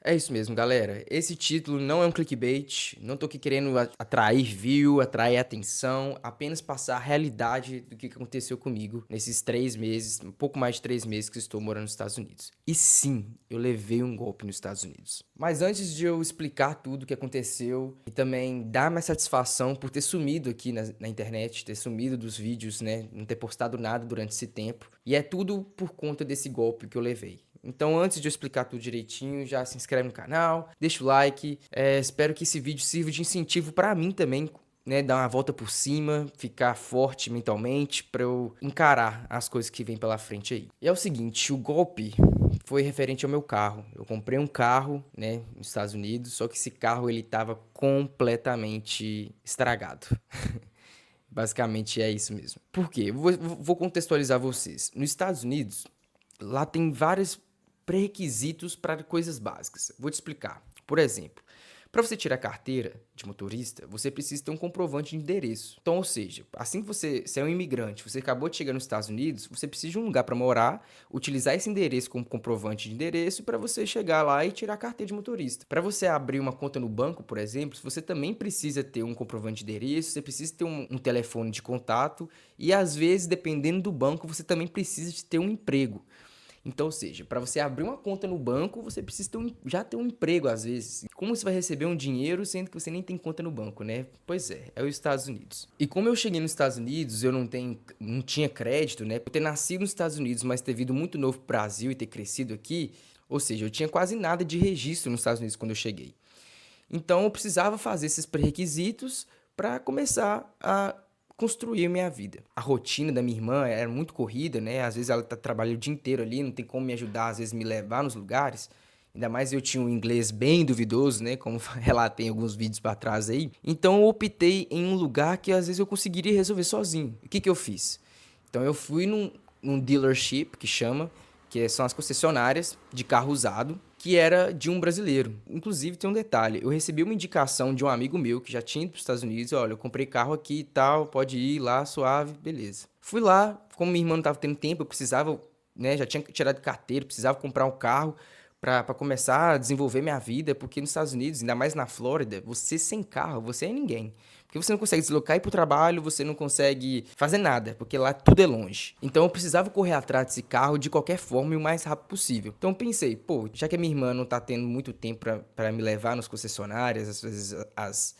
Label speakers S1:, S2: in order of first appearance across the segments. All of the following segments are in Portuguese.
S1: É isso mesmo, galera. Esse título não é um clickbait, não tô aqui querendo atrair view, atrair atenção, apenas passar a realidade do que aconteceu comigo nesses 3 meses, um pouco mais de 3 meses que estou morando nos Estados Unidos. E sim, eu levei um golpe nos Estados Unidos. Mas antes de eu explicar tudo o que aconteceu e também dar minha satisfação por ter sumido aqui na internet, ter sumido dos vídeos, né, não ter postado nada durante esse tempo, e é tudo por conta desse golpe que eu levei. Então, antes de eu explicar tudo direitinho, já se inscreve no canal, deixa o like. Espero que esse vídeo sirva de incentivo pra mim também, né? Dar uma volta por cima, ficar forte mentalmente pra eu encarar as coisas que vem pela frente aí. E é o seguinte, o golpe foi referente ao meu carro. Eu comprei um carro, né, nos Estados Unidos, só que esse carro ele tava completamente estragado. Basicamente é isso mesmo. Por quê? Vou contextualizar vocês. Nos Estados Unidos, lá tem vários pré-requisitos para coisas básicas. Vou te explicar. Por exemplo, para você tirar carteira de motorista, você precisa ter um comprovante de endereço. Então, ou seja, assim que você é um imigrante, você acabou de chegar nos Estados Unidos, você precisa de um lugar para morar, utilizar esse endereço como comprovante de endereço para você chegar lá e tirar a carteira de motorista. Para você abrir uma conta no banco, por exemplo, você também precisa ter um comprovante de endereço, você precisa ter um telefone de contato e às vezes, dependendo do banco, você também precisa de ter um emprego. Então, ou seja, para você abrir uma conta no banco, você precisa já ter um emprego às vezes. Como você vai receber um dinheiro sendo que você nem tem conta no banco, né? Pois é os Estados Unidos. E como eu cheguei nos Estados Unidos, eu não tinha crédito, né? Por ter nascido nos Estados Unidos, mas ter vindo muito novo pro Brasil e ter crescido aqui, ou seja, eu tinha quase nada de registro nos Estados Unidos quando eu cheguei. Então, eu precisava fazer esses pré-requisitos para começar a construir minha vida. A rotina da minha irmã era muito corrida, né? Às vezes ela trabalha o dia inteiro ali, não tem como me ajudar, às vezes me levar nos lugares. Ainda mais eu tinha um inglês bem duvidoso, né? Como relatei em alguns vídeos para trás aí. Então eu optei em um lugar que às vezes eu conseguiria resolver sozinho. O que eu fiz? Então eu fui num dealership, que chama, que são as concessionárias de carro usado, que era de um brasileiro. Inclusive, tem um detalhe, eu recebi uma indicação de um amigo meu que já tinha ido para os Estados Unidos, olha, eu comprei carro aqui e tal, pode ir lá, suave, beleza. Fui lá, como minha irmã não estava tendo tempo, eu precisava, né, já tinha tirado carteira, precisava comprar um carro para começar a desenvolver minha vida, porque nos Estados Unidos, ainda mais na Flórida, você sem carro, você é ninguém. Porque você não consegue deslocar e ir pro trabalho, você não consegue fazer nada, porque lá tudo é longe. Então eu precisava correr atrás desse carro de qualquer forma e o mais rápido possível. Então eu pensei, pô, já que a minha irmã não tá tendo muito tempo para me levar nas concessionárias, às vezes as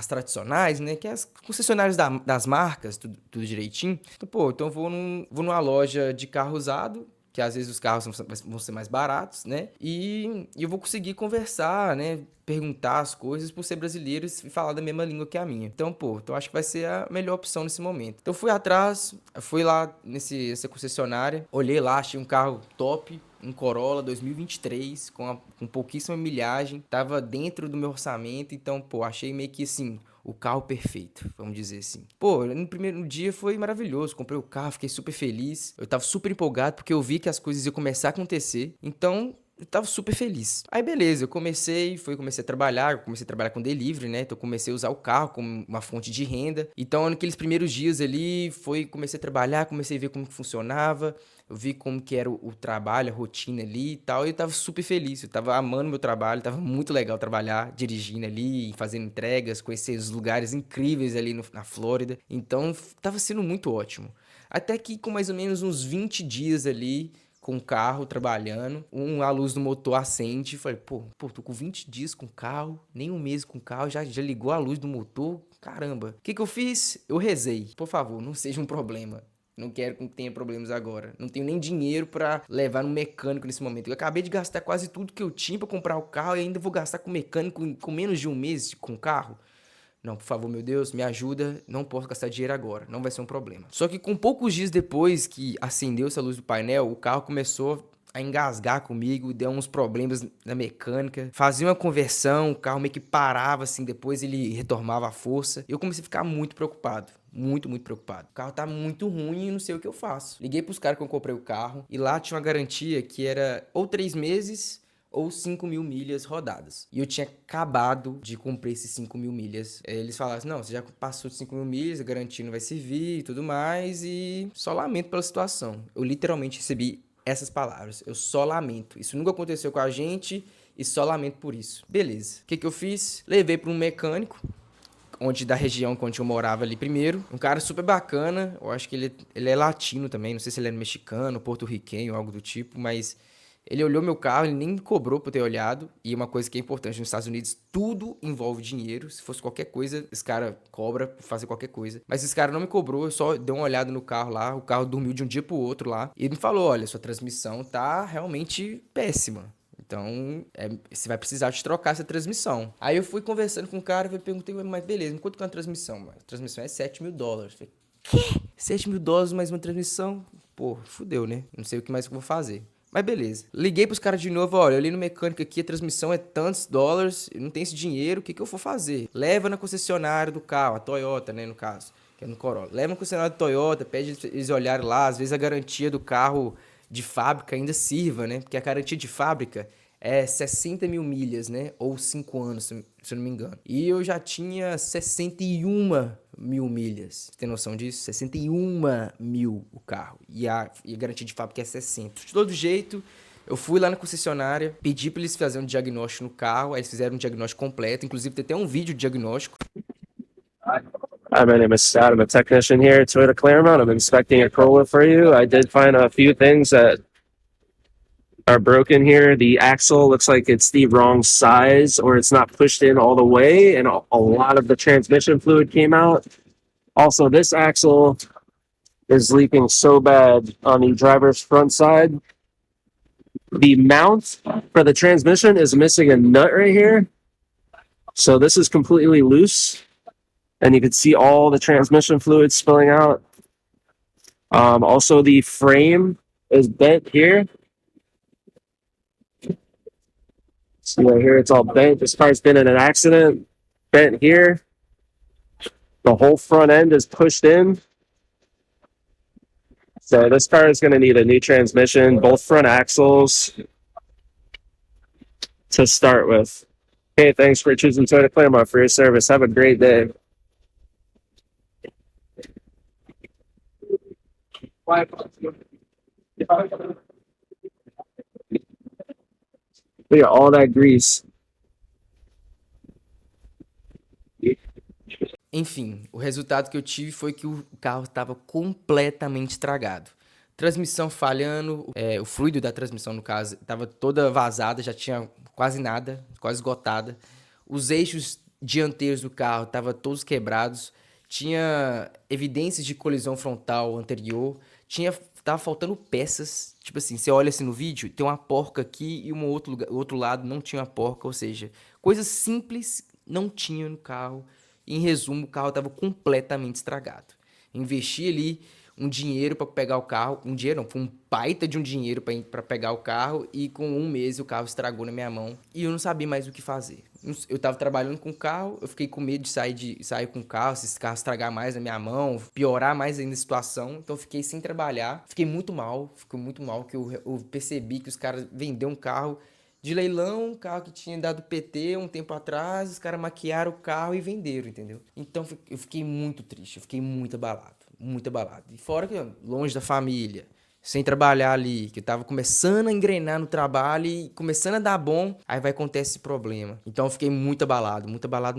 S1: tradicionais, né? Que é as concessionárias das marcas, tudo direitinho. Então, pô, então eu vou numa loja de carro usado, que às vezes os carros vão ser mais baratos, né? E eu vou conseguir conversar, né? Perguntar as coisas por ser brasileiro e falar da mesma língua que a minha. Então, pô, então acho que vai ser a melhor opção nesse momento. Então fui atrás, fui lá nessa concessionária, olhei lá, achei um carro top, um Corolla 2023, com pouquíssima milhagem, tava dentro do meu orçamento, então, pô, achei meio que assim, o carro perfeito, vamos dizer assim. Pô, no primeiro dia foi maravilhoso, comprei o carro, fiquei super feliz, eu tava super empolgado porque eu vi que as coisas iam começar a acontecer, então eu tava super feliz. Aí beleza, eu comecei a trabalhar com delivery, né? Então eu comecei a usar o carro como uma fonte de renda. Então naqueles primeiros dias ali, comecei a trabalhar, comecei a ver como que funcionava, eu vi como que era o trabalho, a rotina ali e tal, e eu tava super feliz, eu tava amando meu trabalho, tava muito legal trabalhar, dirigindo ali, fazendo entregas, conhecer os lugares incríveis ali na Flórida. Então tava sendo muito ótimo. Até que com mais ou menos uns 20 dias ali, com o carro trabalhando, a luz do motor acende, falei, pô, tô com 20 dias com o carro, nem um mês com o carro, já ligou a luz do motor, caramba. O que eu fiz? Eu rezei, por favor, não seja um problema. Não quero que tenha problemas agora. Não tenho nem dinheiro pra levar no mecânico nesse momento. Eu acabei de gastar quase tudo que eu tinha pra comprar o carro e ainda vou gastar com mecânico com menos de um mês com o carro. Não, por favor, meu Deus, me ajuda. Não posso gastar dinheiro agora. Não vai ser um problema. Só que com poucos dias depois que acendeu essa luz do painel, o carro começou a engasgar comigo, deu uns problemas na mecânica. Fazia uma conversão, o carro meio que parava assim, depois ele retomava a força. Eu comecei a ficar muito preocupado. Muito, muito preocupado. O carro tá muito ruim e não sei o que eu faço. Liguei pros caras que eu comprei o carro e lá tinha uma garantia que era ou 3 meses ou 5.000 milhas rodadas. E eu tinha acabado de cumprir esses 5.000 milhas. Eles falaram assim, não, você já passou de 5.000 milhas, a garantia não vai servir e tudo mais, e só lamento pela situação. Eu literalmente recebi essas palavras, eu só lamento. Isso nunca aconteceu com a gente e só lamento por isso. Beleza. O que que eu fiz? Levei para um mecânico, da região onde eu morava ali primeiro. Um cara super bacana, eu acho que ele é latino também, não sei se ele é mexicano, porto-riquenho, algo do tipo, mas ele olhou meu carro, ele nem me cobrou por ter olhado. E uma coisa que é importante nos Estados Unidos, tudo envolve dinheiro. Se fosse qualquer coisa, esse cara cobra por fazer qualquer coisa. Mas esse cara não me cobrou, eu só dei uma olhada no carro lá. O carro dormiu de um dia pro outro lá. E ele me falou: olha, sua transmissão tá realmente péssima. Então, você vai precisar de trocar essa transmissão. Aí eu fui conversando com o cara e perguntei, mas beleza, quanto que é uma transmissão? A transmissão é $7.000. Falei, quê? $7.000 mais uma transmissão? Pô, fudeu, né? Não sei o que mais que eu vou fazer. Mas beleza. Liguei pros caras de novo, olha, eu li no mecânico aqui, a transmissão é tantos dólares, eu não tenho esse dinheiro, o que que eu vou fazer? Leva na concessionária do carro, a Toyota, né, no caso, que é no Corolla. Leva na concessionária da Toyota, pede eles olharem lá, às vezes a garantia do carro de fábrica ainda sirva, né? Porque a garantia de fábrica é 60 mil milhas, né? Ou 5 anos, se eu não me engano. E eu já tinha 61 mil milhas. Você tem noção disso? 61 mil o carro. E a garantia de fábrica é 60. De todo jeito, eu fui lá na concessionária, pedi para eles fazerem um diagnóstico no carro. Aí eles fizeram um diagnóstico completo. Inclusive, tem até um vídeo de diagnóstico.
S2: Hi, my name is Adam, a technician here at Toyota Claremont. I'm inspecting a Corolla for you. I did find a few things that are broken here. The axle looks like it's the wrong size or it's not pushed in all the way, and a lot of the transmission fluid came out. Also, this axle is leaking so bad on the driver's front side. The mount for the transmission is missing a nut right here. So this is completely loose. And you can see all the transmission fluid spilling out. Also, the frame is bent here. See right here, it's all bent. This car's been in an accident. Bent here. The whole front end is pushed in. So this car is going to need a new transmission, both front axles to start with. Hey, thanks for choosing Toyota Claremont for your service. Have a great day. Look at all that grease.
S1: Enfim, o resultado que eu tive foi que o carro estava completamente estragado. Transmissão falhando, o fluido da transmissão, no caso, estava toda vazada, já tinha quase nada, quase esgotada. Os eixos dianteiros do carro estavam todos quebrados. Tinha evidências de colisão frontal anterior. Tava faltando peças. Tipo assim, você olha assim no vídeo, tem uma porca aqui e o outro lado não tinha uma porca. Ou seja, coisas simples não tinha no carro. Em resumo, o carro estava completamente estragado. Investi ali um dinheiro para pegar o carro. Um dinheiro não, foi um baita de um dinheiro para pegar o carro. E com um mês o carro estragou na minha mão. E eu não sabia mais o que fazer. Eu tava trabalhando com o carro, eu fiquei com medo de sair com o carro, se esse carro estragar mais na minha mão, piorar mais ainda a situação. Então eu fiquei sem trabalhar. Fiquei muito mal, que eu percebi que os caras venderam um carro de leilão, um carro que tinha dado PT um tempo atrás, os caras maquiaram o carro e venderam, entendeu? Então eu fiquei muito triste, eu fiquei muito abalado, muito abalado. E fora que longe da família, sem trabalhar ali, que eu tava começando a engrenar no trabalho e começando a dar bom, aí vai acontecer esse problema. Então eu fiquei muito abalado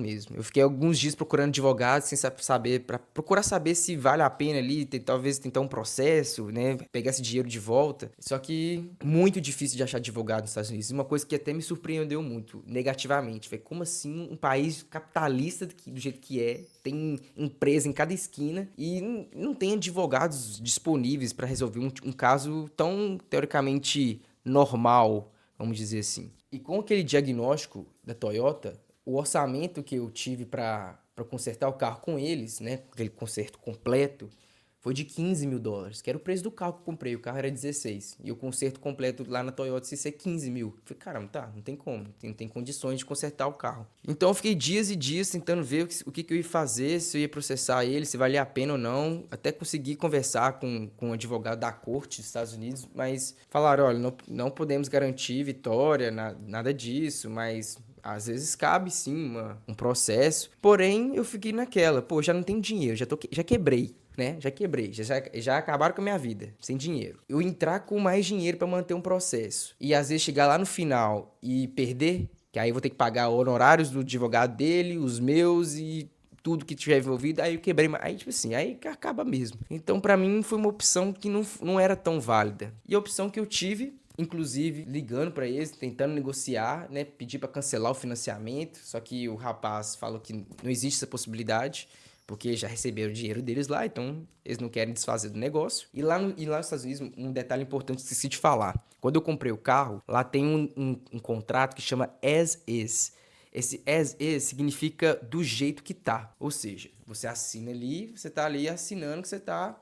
S1: mesmo. Eu fiquei alguns dias procurando advogados sem saber, para procurar saber se vale a pena ali, talvez tentar um processo, né, pegar esse dinheiro de volta. Só que muito difícil de achar advogado nos Estados Unidos. Uma coisa que até me surpreendeu muito, negativamente. Foi como assim um país capitalista do jeito que é, tem empresa em cada esquina e não tem advogados disponíveis para resolver um caso tão teoricamente normal, vamos dizer assim. E com aquele diagnóstico da Toyota, o orçamento que eu tive para consertar o carro com eles, né, aquele conserto completo, foi de $15.000, que era o preço do carro que eu comprei. O carro era 16. E o conserto completo lá na Toyota ia ser 15 mil. Falei, caramba, tá, não tem como. Não tem condições de consertar o carro. Então eu fiquei dias e dias tentando ver o que eu ia fazer, se eu ia processar ele, se valia a pena ou não. Até consegui conversar com um advogado da corte dos Estados Unidos, mas falaram, olha, não podemos garantir vitória, nada disso, mas às vezes cabe sim um processo. Porém, eu fiquei naquela, pô, já não tenho dinheiro, já quebrei. né? Já quebrei, já acabaram com a minha vida, sem dinheiro. Eu entrar com mais dinheiro pra manter um processo e às vezes chegar lá no final e perder, que aí eu vou ter que pagar honorários do advogado dele, os meus e tudo que tiver envolvido, aí eu quebrei, aí tipo assim, aí acaba mesmo. Então pra mim foi uma opção que não era tão válida. E a opção que eu tive, inclusive ligando pra eles, tentando negociar, né, pedir pra cancelar o financiamento, só que o rapaz falou que não existe essa possibilidade, porque já receberam o dinheiro deles lá, então eles não querem desfazer do negócio. E lá nos Estados Unidos, um detalhe importante que esqueci de falar. Quando eu comprei o carro, lá tem um contrato que chama as is. Esse as is significa do jeito que tá. Ou seja, você assina ali, você tá ali assinando que você tá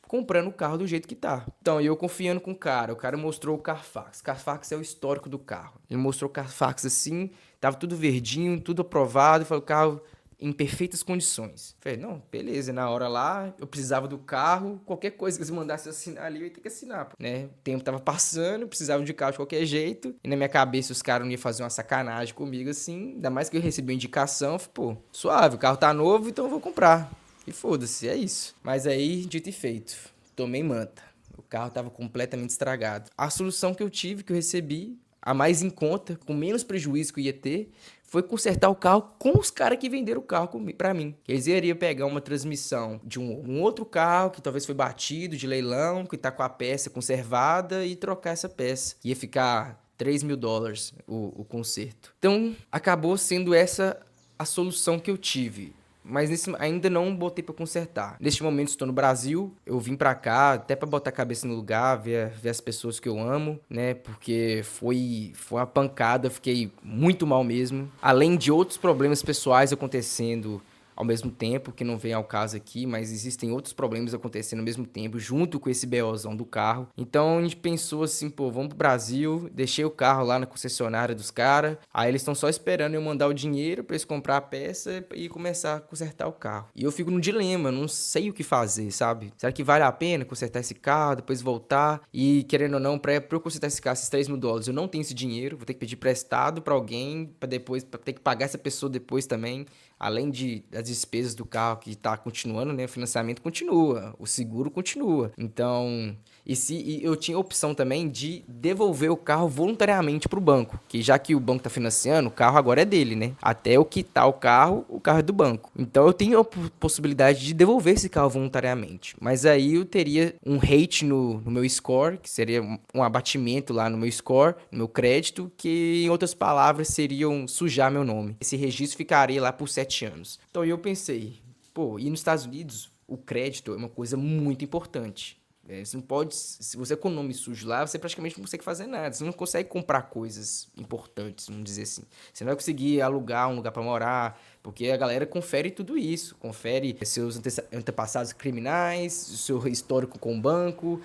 S1: comprando o carro do jeito que tá. Então, eu confiando com o cara mostrou o Carfax. Carfax é o histórico do carro. Ele mostrou o Carfax assim, tava tudo verdinho, tudo aprovado, falou o carro em perfeitas condições. Falei, não, beleza, na hora lá, eu precisava do carro, qualquer coisa que eles mandassem assinar ali, eu ia ter que assinar, né? O tempo tava passando, eu precisava de carro de qualquer jeito, e na minha cabeça os caras não iam fazer uma sacanagem comigo assim, ainda mais que eu recebi uma indicação, eu falei, pô, suave, o carro tá novo, então eu vou comprar. E foda-se, é isso. Mas aí, dito e feito, tomei manta. O carro tava completamente estragado. A solução que eu tive, que eu recebi, a mais em conta, com menos prejuízo que eu ia ter, foi consertar o carro com os caras que venderam o carro pra mim. Eles iriam pegar uma transmissão de um outro carro que talvez foi batido de leilão, que tá com a peça conservada, e trocar essa peça. Ia ficar $3.000 o conserto. Então, acabou sendo essa a solução que eu tive. Mas ainda não botei pra consertar. Neste momento estou no Brasil, eu vim pra cá até pra botar a cabeça no lugar, ver as pessoas que eu amo, né? Porque foi uma pancada, fiquei muito mal mesmo. Além de outros problemas pessoais acontecendo ao mesmo tempo, que não vem ao caso aqui, mas existem outros problemas acontecendo ao mesmo tempo, junto com esse BOzão do carro. Então a gente pensou assim, pô, vamos pro Brasil, deixei o carro lá na concessionária dos caras, aí eles estão só esperando eu mandar o dinheiro pra eles comprar a peça e começar a consertar o carro. E eu fico num dilema, não sei o que fazer, sabe? Será que vale a pena consertar esse carro, depois voltar? E querendo ou não, pra eu consertar esse carro, esses $3.000, eu não tenho esse dinheiro, vou ter que pedir prestado pra alguém, pra ter que pagar essa pessoa depois também. Além das despesas do carro que está continuando, né? O financiamento continua, o seguro continua. Então, e eu tinha a opção também de devolver o carro voluntariamente para o banco, que já que o banco está financiando, o carro agora é dele, né? Até eu quitar o carro é do banco. Então, eu tenho a possibilidade de devolver esse carro voluntariamente. Mas aí eu teria um rate no meu score, que seria um abatimento lá no meu score, no meu crédito, que em outras palavras seriam sujar meu nome. Esse registro ficaria lá por 7 anos. Então eu pensei, pô, e nos Estados Unidos o crédito é uma coisa muito importante. Você não pode, se você com o nome sujo lá, você praticamente não consegue fazer nada. Você não consegue comprar coisas importantes, vamos dizer assim. Você não vai conseguir alugar um lugar para morar, porque a galera confere tudo isso. Confere seus antepassados criminais, seu histórico com o banco,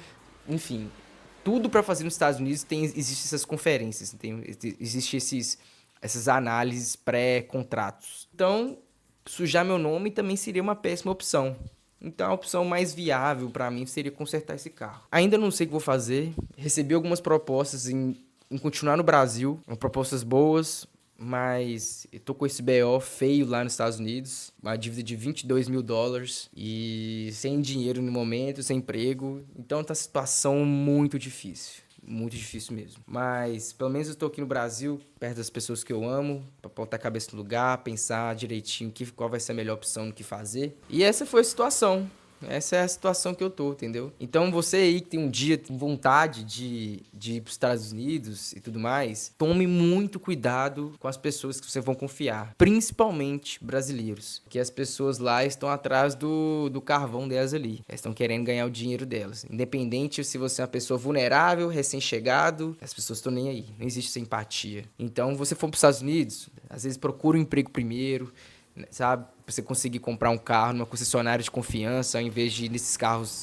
S1: enfim. Tudo para fazer nos Estados Unidos existe essas conferências, existe essas análises pré-contratos. Então, sujar meu nome também seria uma péssima opção. Então, a opção mais viável para mim seria consertar esse carro. Ainda não sei o que vou fazer. Recebi algumas propostas em continuar no Brasil, propostas boas, mas eu tô com esse BO feio lá nos Estados Unidos, uma dívida de $22.000 e sem dinheiro no momento, sem emprego. Então tá uma situação muito difícil. Muito difícil mesmo. Mas pelo menos eu estou aqui no Brasil, perto das pessoas que eu amo, para botar a cabeça no lugar, pensar direitinho qual vai ser a melhor opção no que fazer. E essa foi a situação. Essa é a situação que eu tô, entendeu? Então você aí que tem um dia tem vontade de ir para os Estados Unidos e tudo mais, tome muito cuidado com as pessoas que você vão confiar, principalmente brasileiros, porque as pessoas lá estão atrás do carvão delas ali, elas estão querendo ganhar o dinheiro delas, independente se você é uma pessoa vulnerável, recém-chegado, as pessoas estão nem aí, não existe essa empatia. Então você for para os Estados Unidos, às vezes procura um emprego primeiro, sabe? Pra você conseguir comprar um carro numa concessionária de confiança, ao invés de ir nesses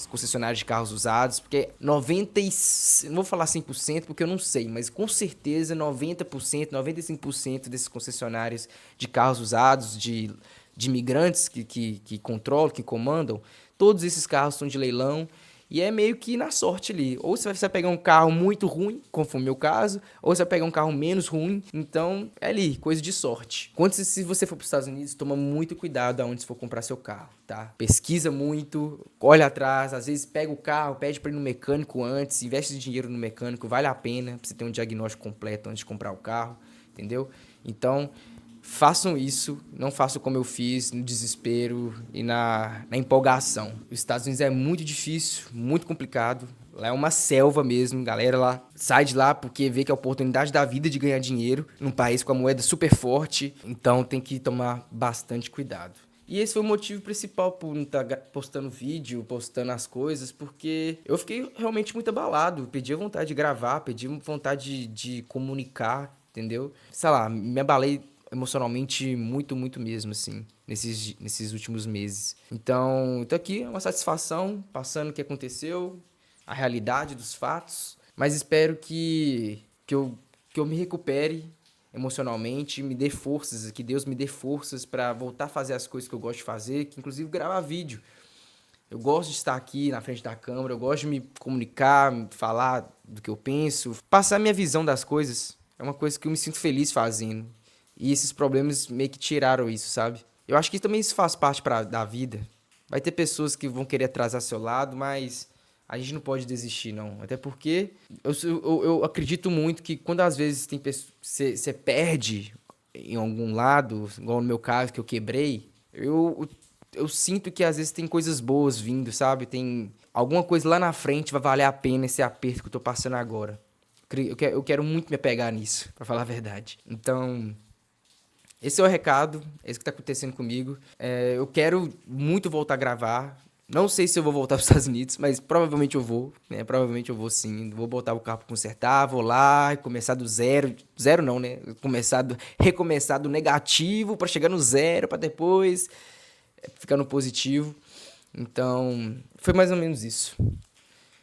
S1: concessionários de carros usados, porque não vou falar 100% porque eu não sei, mas com certeza 90%, 95% desses concessionários de carros usados, de imigrantes que controlam, que comandam, todos esses carros são de leilão E é meio que na sorte ali. Ou você vai pegar um carro muito ruim, como foi o meu caso, ou você vai pegar um carro menos ruim. Então, é ali, coisa de sorte. Quando se você for para os Estados Unidos, toma muito cuidado aonde você for comprar seu carro, tá? Pesquisa muito, olha atrás, às vezes pega o carro, pede para ir no mecânico antes, investe dinheiro no mecânico, vale a pena pra você ter um diagnóstico completo antes de comprar o carro, entendeu? Então, façam isso, não façam como eu fiz, no desespero e na empolgação. Os Estados Unidos é muito difícil, muito complicado. Lá é uma selva mesmo, galera lá sai de lá porque vê que é a oportunidade da vida de ganhar dinheiro num país com a moeda super forte, então tem que tomar bastante cuidado. E esse foi o motivo principal por não estar postando vídeo, postando as coisas, porque eu fiquei realmente muito abalado, perdi a vontade de gravar, perdi a vontade de comunicar, entendeu? Sei lá, me abalei emocionalmente muito, muito mesmo, assim, nesses últimos meses. Então, tô aqui, é uma satisfação, passando o que aconteceu, a realidade dos fatos, mas espero que eu me recupere emocionalmente, me dê forças, que Deus me dê forças para voltar a fazer as coisas que eu gosto de fazer, que inclusive gravar vídeo. Eu gosto de estar aqui na frente da câmera, eu gosto de me comunicar, falar do que eu penso, passar minha visão das coisas. É uma coisa que eu me sinto feliz fazendo. E esses problemas meio que tiraram isso, sabe? Eu acho que também isso faz parte da vida. Vai ter pessoas que vão querer atrasar seu lado, mas a gente não pode desistir, não. Até porque eu acredito muito que quando às vezes tem você perde em algum lado, igual no meu caso, que eu quebrei, eu sinto que às vezes tem coisas boas vindo, sabe? Tem alguma coisa lá na frente vai valer a pena esse aperto que eu tô passando agora. Eu quero muito me apegar nisso, pra falar a verdade. Então, esse é o recado, é isso que tá acontecendo comigo. Eu quero muito voltar a gravar. Não sei se eu vou voltar para os Estados Unidos, mas provavelmente eu vou, né? Provavelmente eu vou sim. Vou botar o carro para consertar, vou lá, começar do zero. Zero não, né? Recomeçar do negativo para chegar no zero, para depois ficar no positivo. Então, foi mais ou menos isso.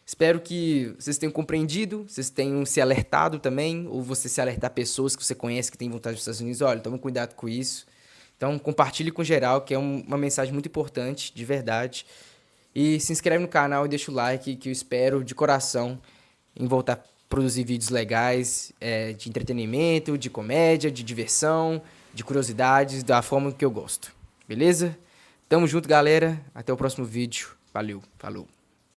S1: Espero que vocês tenham compreendido, vocês tenham se alertado também, ou você se alertar pessoas que você conhece que têm vontade dos Estados Unidos. Olha, tome cuidado com isso. Então, compartilhe com geral, que é uma mensagem muito importante, de verdade. E se inscreve no canal e deixa o like, que eu espero de coração em voltar a produzir vídeos legais, de entretenimento, de comédia, de diversão, de curiosidades, da forma que eu gosto. Beleza? Tamo junto, galera. Até o próximo vídeo. Valeu, falou.